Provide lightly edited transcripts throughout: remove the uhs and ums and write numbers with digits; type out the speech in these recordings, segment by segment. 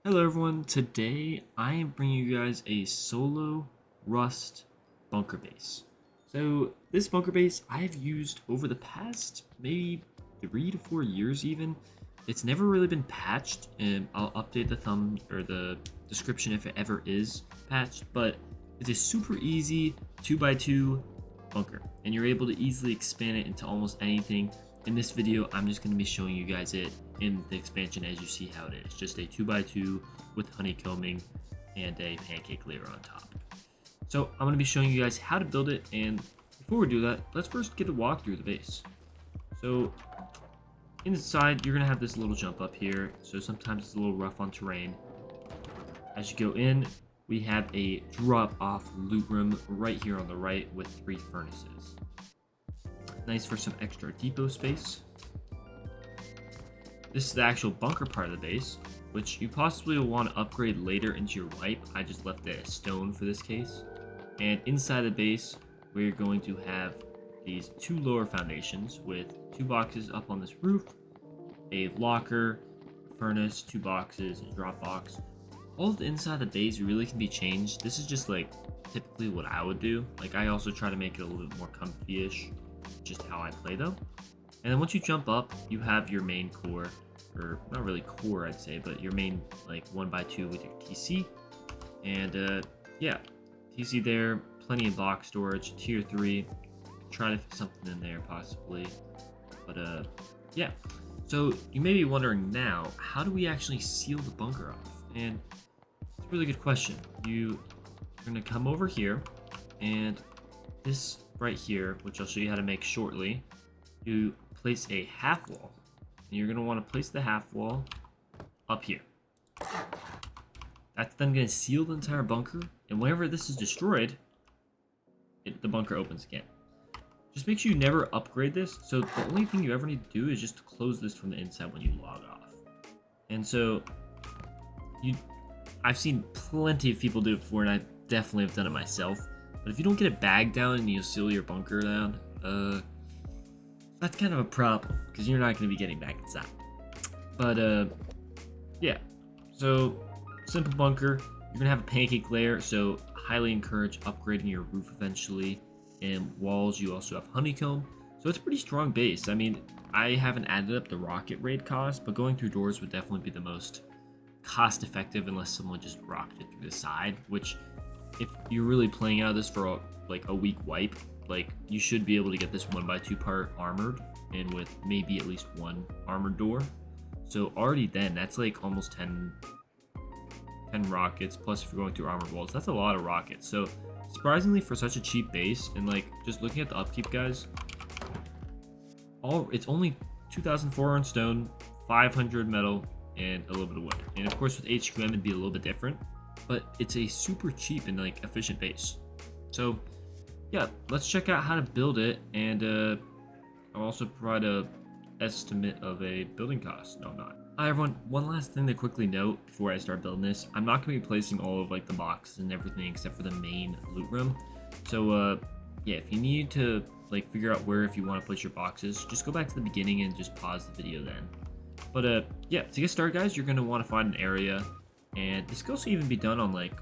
Hello everyone, today I am bringing you guys a solo Rust bunker base. So this bunker base I have used over the past maybe 3 to 4 years even. It's never really been patched, and I'll update the thumb or the description if it ever is patched, but it's a super easy 2x2 bunker and you're able to easily expand it into almost anything. In this video, I'm just going to be showing you guys it in the expansion as you see how it is. Just a 2x2 with honeycombing and a pancake layer on top. So I'm going to be showing you guys how to build it, and before we do that, let's first get a walk through the base. So inside, you're going to have this little jump up here, so sometimes it's a little rough on terrain. As you go in, we have a drop-off loot room right here on the right with 3 furnaces. Nice for some extra depot space. This is the actual bunker part of the base, which you possibly will want to upgrade later into your wipe. I just left it as stone for this case. And inside the base, we're going to have these 2 lower foundations with 2 boxes up on this roof, a locker, furnace, 2 boxes, a drop box. All of the inside the base really can be changed. This is just like typically what I would do. Like I also try to make it a little bit more comfy-ish, just how I play though. And then once you jump up, you have your main core, or not really core I'd say, but your main like 1x2 with your TC. And yeah, TC there, plenty of box storage, tier 3. Try to fit something in there possibly. But yeah. So you may be wondering now, how do we actually seal the bunker off? And it's a really good question. You're gonna come over here, and this right here, which I'll show you how to make shortly, you place a half wall, and you're going to want to place the half wall up here. That's then going to seal the entire bunker, and whenever this is destroyed, the bunker opens again. Just make sure you never upgrade this, so the only thing you ever need to do is just to close this from the inside when you log off. And so I've seen plenty of people do it before, and I definitely have done it myself. But if you don't get it bagged down and you seal your bunker down, that's kind of a problem, because you're not going to be getting back inside. But yeah, so simple bunker. You're going to have a pancake layer, so highly encourage upgrading your roof eventually. And walls, you also have honeycomb, so it's a pretty strong base. I mean, I haven't added up the rocket raid cost, but going through doors would definitely be the most cost effective unless someone just rocked it through the side, which if you're really playing out of this for like a week wipe, like you should be able to get this 1x2 part armored and with maybe at least 1 armored door. So already then that's like almost 10 rockets, plus if you're going through armored walls, that's a lot of rockets. So surprisingly for such a cheap base, and like just looking at the upkeep guys, it's only 2,400 stone, 500 metal, and a little bit of wood. And of course with HQM it'd be a little bit different, but it's a super cheap and like efficient base. So yeah, let's check out how to build it, and I'll also provide a estimate of a building cost. No, I'm not. Hi everyone, one last thing to quickly note before I start building this. I'm not going to be placing all of like the boxes and everything except for the main loot room. So yeah, if you need to like figure out where if you want to place your boxes, just go back to the beginning and just pause the video then. But yeah, to get started guys, you're going to want to find an area, and this can also even be done on like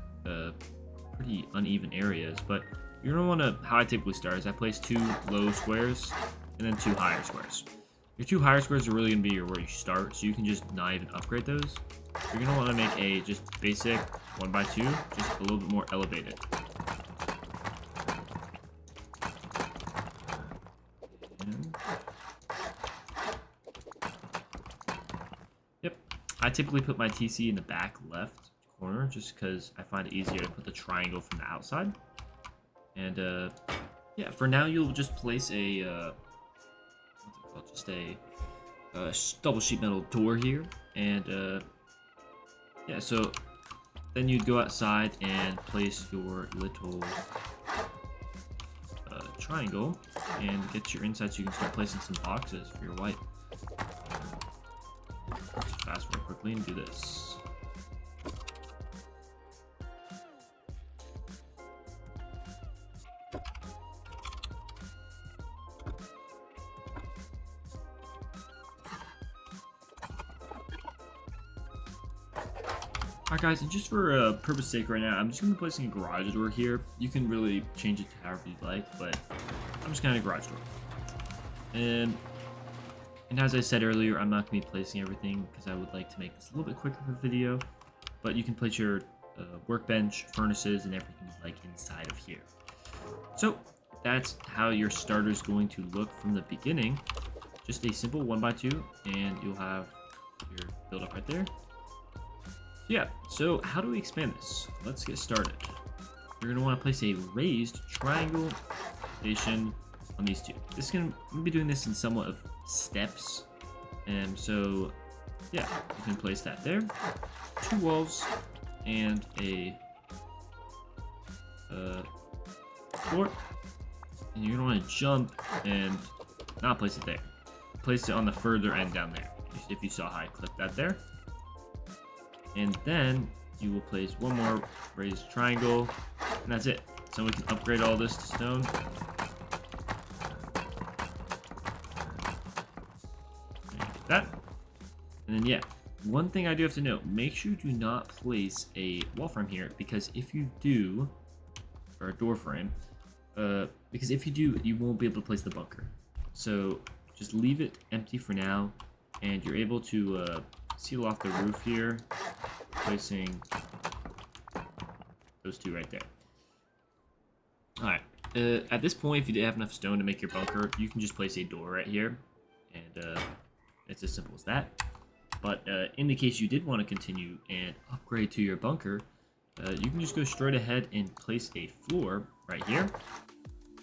pretty uneven areas, but you're going to want to, how I typically start is I place 2 low squares and then 2 higher squares. Your 2 higher squares are really going to be where you start, so you can just not even upgrade those. You're going to want to make a just basic 1x2, just a little bit more elevated. Yep, I typically put my TC in the back left corner just because I find it easier to put the triangle from the outside. And yeah, for now you'll just place a what's it called? Just a double sheet metal door here, and yeah, so then you'd go outside and place your little triangle and get your inside so you can start placing some boxes for your white. Just fast forward quickly and do this. Alright guys, and just for purpose sake right now, I'm just going to be placing a garage door here. You can really change it to however you'd like, but I'm just kind of garage door. And as I said earlier, I'm not going to be placing everything because I would like to make this a little bit quicker for the video. But you can place your workbench, furnaces, and everything you like inside of here. So that's how your starter is going to look from the beginning. Just a simple 1x2, and you'll have your build up right there. Yeah, so how do we expand this? Let's get started. You're going to want to place a raised triangle station on these two. I'm going to be doing this in somewhat of steps. And so, yeah, you can place that there. 2 walls and a floor. And you're going to want to jump and not place it there. Place it on the further end down there. If you saw how I clicked that there. And then you will place one more raised triangle, and that's it. So we can upgrade all this to stone. Like that. And then yeah, one thing I do have to note, make sure you do not place a wall frame here, because if you do, or a door frame, because if you do, you won't be able to place the bunker. So just leave it empty for now, and you're able to seal off the roof here, placing those two right there. Alright, at this point, if you have enough stone to make your bunker, you can just place a door right here, and it's as simple as that. But in the case you did want to continue and upgrade to your bunker, you can just go straight ahead and place a floor right here,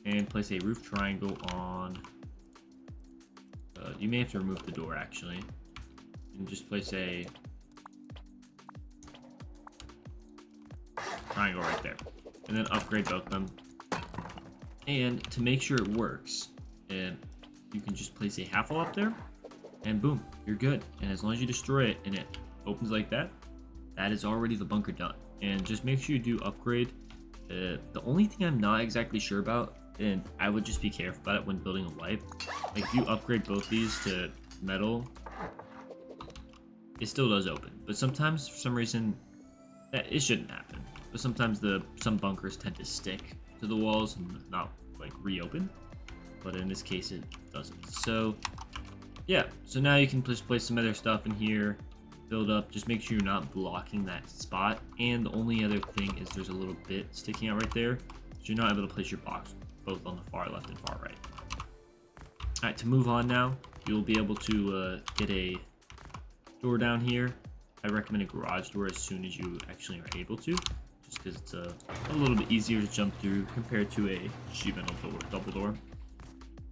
and place a roof triangle on... you may have to remove the door, actually. And just place a triangle right there, and then upgrade both of them. And to make sure it works, and you can just place a half wall up there, and boom, you're good. And as long as you destroy it and it opens like that, that is already the bunker done. And just make sure you do upgrade. The only thing I'm not exactly sure about, and I would just be careful about it when building a wipe, like if you upgrade both these to metal, it still does open, but sometimes for some reason that it shouldn't happen. But sometimes some bunkers tend to stick to the walls and not like reopen. But in this case, it doesn't. So yeah, so now you can just place some other stuff in here, build up. Just make sure you're not blocking that spot. And the only other thing is there's a little bit sticking out right there, so you're not able to place your box both on the far left and far right. All right, to move on now, you'll be able to get a door down here. I recommend a garage door as soon as you actually are able to, just because it's a little bit easier to jump through compared to a sheet metal door, double door.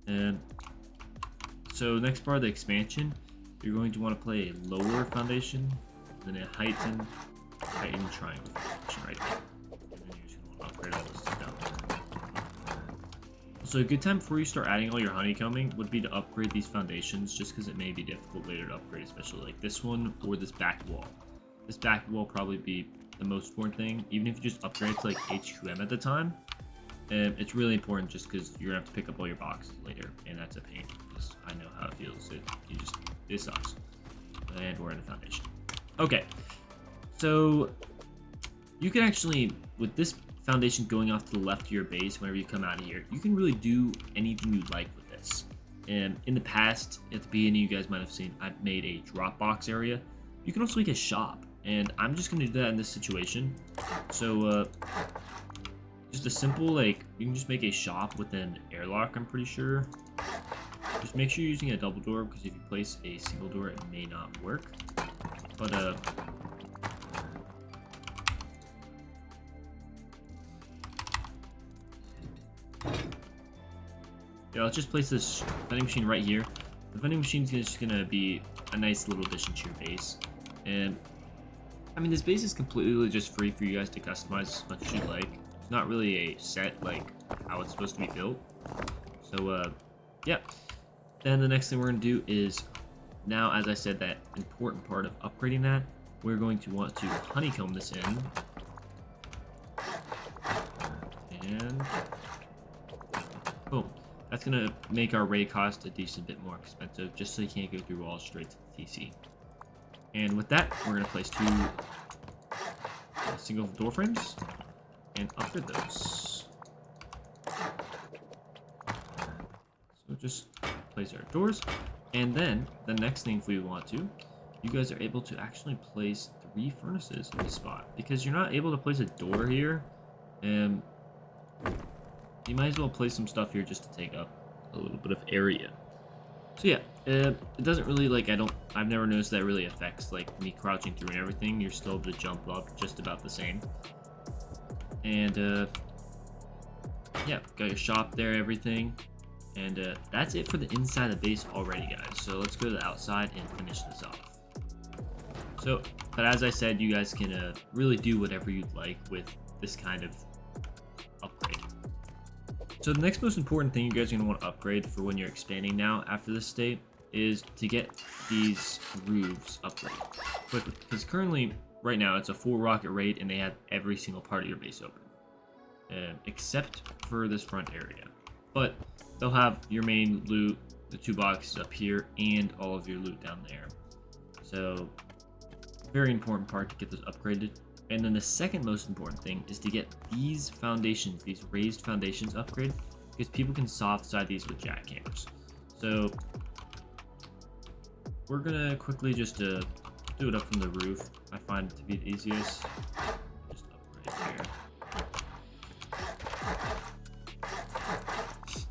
And so next part of the expansion, you're going to want to play a lower foundation, then a heightened triangle foundation right there. And then you're just going to want to upgrade all this stuff. So a good time before you start adding all your honeycombing would be to upgrade these foundations, just because it may be difficult later to upgrade, especially like this one or this back wall. This back wall probably be the most important thing, even if you just upgrade to like HQM at the time. It's really important just because you're gonna have to pick up all your boxes later, and that's a pain. Because I know how it feels. It sucks. And we're in a foundation. Okay, so you can actually, with this foundation going off to the left of your base whenever you come out of here, you can really do anything you'd like with this. And in the past, at the beginning, you guys might have seen I've made a drop box area. You can also make a shop, and I'm just gonna do that in this situation. So just a simple, like, you can just make a shop with an airlock, I'm pretty sure. Just make sure you're using a double door, because if you place a single door, it may not work. But yeah, let's just place this vending machine right here. The vending machine is just gonna be a nice little addition to your base. And I mean, this base is completely just free for you guys to customize as much as you like. It's not really a set like how it's supposed to be built. So yeah. Then the next thing we're gonna do is, now as I said, that important part of upgrading that, we're going to want to honeycomb this in. And boom. That's going to make our raid cost a decent bit more expensive, just so you can't go through walls straight to the TC. And with that, we're going to place 2 single door frames and upgrade those. So just place our doors, and then the next thing, if we want to, you guys are able to actually place 3 furnaces in the spot, because you're not able to place a door here, and you might as well place some stuff here just to take up a little bit of area. So yeah, it doesn't really, like, I've never noticed that really affects, like, me crouching through and everything. You're still able to jump up just about the same. And, yeah, got your shop there, everything. And, that's it for the inside of the base already, guys. So let's go to the outside and finish this off. So, but as I said, you guys can, really do whatever you'd like with this kind of upgrade. So the next most important thing you guys are going to want to upgrade for when you're expanding now after this state is to get these roofs upgraded quickly. Because currently, right now, it's a full rocket raid and they have every single part of your base open. Except for this front area. But they'll have your main loot, the 2 boxes up here, and all of your loot down there. So, very important part to get those upgraded. And then the second most important thing is to get these foundations, these raised foundations upgraded, because people can soft side these with jackhammers. So we're gonna quickly just do it up from the roof. I find it to be the easiest. Just upgrade here.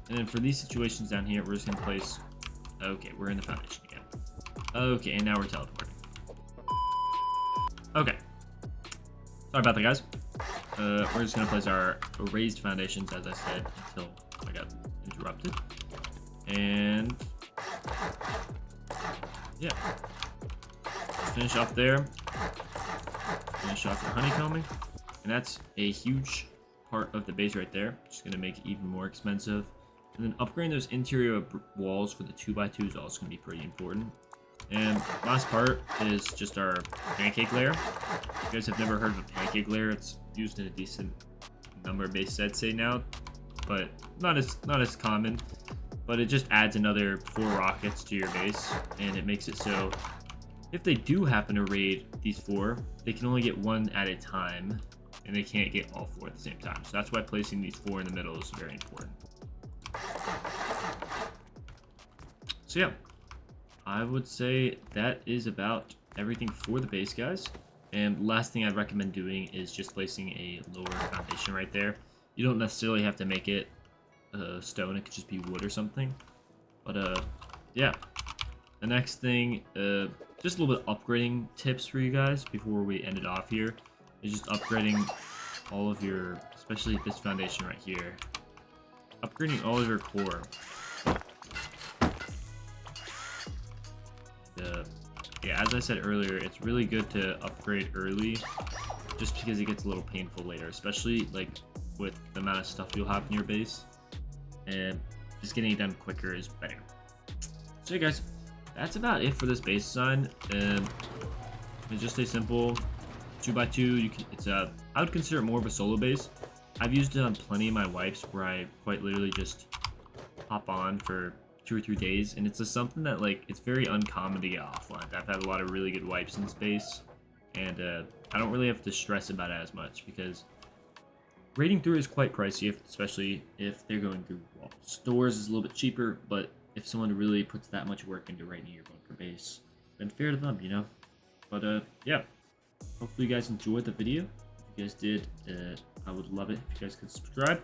And then for these situations down here, we're just gonna place. Okay, we're in the foundation again. Okay, and now we're teleporting. Okay. Sorry about that, guys. We're just gonna place our raised foundations, as I said, until I got interrupted. And yeah, finish off there. Finish off your honeycombing, and that's a huge part of the base right there. Just gonna make it even more expensive. And then upgrading those interior walls for the 2x2 is also gonna be pretty important. And last part is just our pancake layer. If you guys have never heard of a pancake layer, it's used in a decent number of base sets now, but not as common. But it just adds another 4 rockets to your base, and it makes it so if they do happen to raid these 4, they can only get 1 at a time, and they can't get all 4 at the same time. So that's why placing these 4 in the middle is very important. So yeah, I would say that is about everything for the base, guys. And last thing I'd recommend doing is just placing a lower foundation right there. You don't necessarily have to make it stone, it could just be wood or something. But yeah, the next thing, just a little bit of upgrading tips for you guys before we end it off here, is just upgrading all of your, especially this foundation right here, upgrading all of your core. Yeah, as I said earlier, it's really good to upgrade early, just because it gets a little painful later, especially like with the amount of stuff you'll have in your base, and just getting it done quicker is better. So yeah, guys, that's about it for this base design. It just stays simple, 2x2. I would consider it more of a solo base. I've used it on plenty of my wipes where I quite literally just hop on for 2 or 3 days, and it's just something that, like, it's very uncommon to get offline. I've had a lot of really good wipes in space, and I don't really have to stress about it as much, because raiding through is quite pricey, especially if they're going through walls. Stores is a little bit cheaper, but if someone really puts that much work into raiding your bunker base, then fair to them, you know? But yeah, hopefully you guys enjoyed the video. If you guys did, I would love it if you guys could subscribe.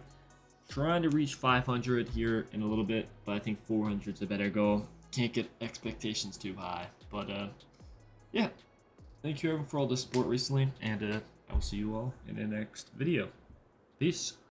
Trying to reach 500 here in a little bit, but I think 400 is a better goal. Can't get expectations too high, but yeah, thank you everyone for all the support recently, and I will see you all in the next video. Peace.